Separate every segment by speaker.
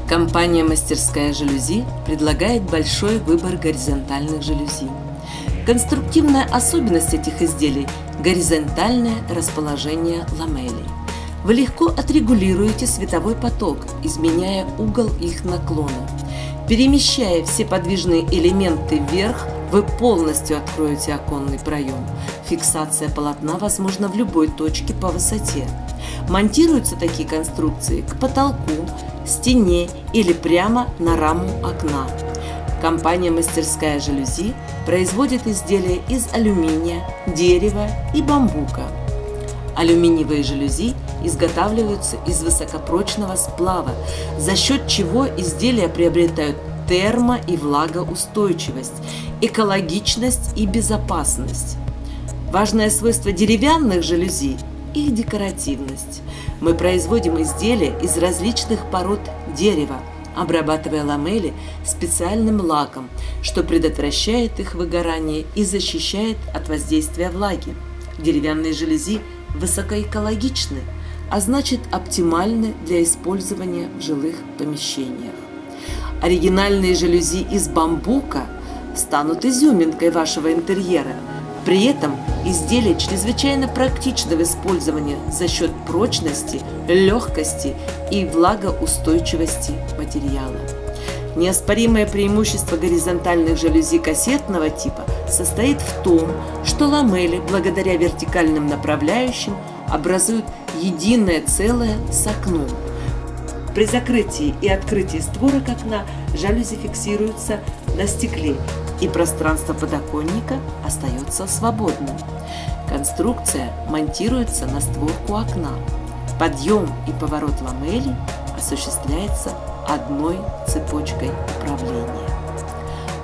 Speaker 1: Компания «Мастерская жалюзи» предлагает большой выбор горизонтальных жалюзи. Конструктивная особенность этих изделий – горизонтальное расположение ламелей. Вы легко отрегулируете световой поток, изменяя угол их наклона. Перемещая все подвижные элементы вверх, вы полностью откроете оконный проем. Фиксация полотна возможна в любой точке по высоте. Монтируются такие конструкции к потолку, стене или прямо на раму окна. Компания «Мастерская жалюзи» производит изделия из алюминия, дерева и бамбука. Алюминиевые жалюзи изготавливаются из высокопрочного сплава, за счет чего изделия приобретают термо- и влагоустойчивость, экологичность и безопасность. Важное свойство деревянных жалюзи – их декоративность. Мы производим изделия из различных пород дерева, обрабатывая ламели специальным лаком, что предотвращает их выгорание и защищает от воздействия влаги. Деревянные жалюзи высокоэкологичны, а значит оптимальны для использования в жилых помещениях. Оригинальные жалюзи из бамбука станут изюминкой вашего интерьера. При этом изделие чрезвычайно практично в использовании за счет прочности, легкости и влагоустойчивости материала. Неоспоримое преимущество горизонтальных жалюзи кассетного типа состоит в том, что ламели, благодаря вертикальным направляющим, образуют единое целое с окном. При закрытии и открытии створок окна жалюзи фиксируются на стекле, и пространство подоконника остается свободным. Конструкция монтируется на створку окна. Подъем и поворот ламелей осуществляется одной цепочкой управления.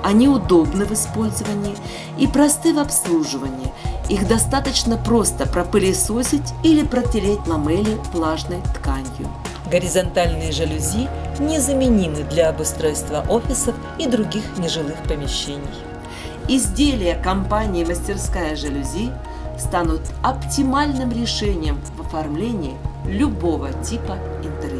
Speaker 1: Они удобны в использовании и просты в обслуживании. Их достаточно просто пропылесосить или протереть ламели влажной тканью. Горизонтальные жалюзи незаменимы для обустройства офисов и других нежилых помещений. Изделия компании «Мастерская жалюзи» станут оптимальным решением в оформлении любого типа интерьера.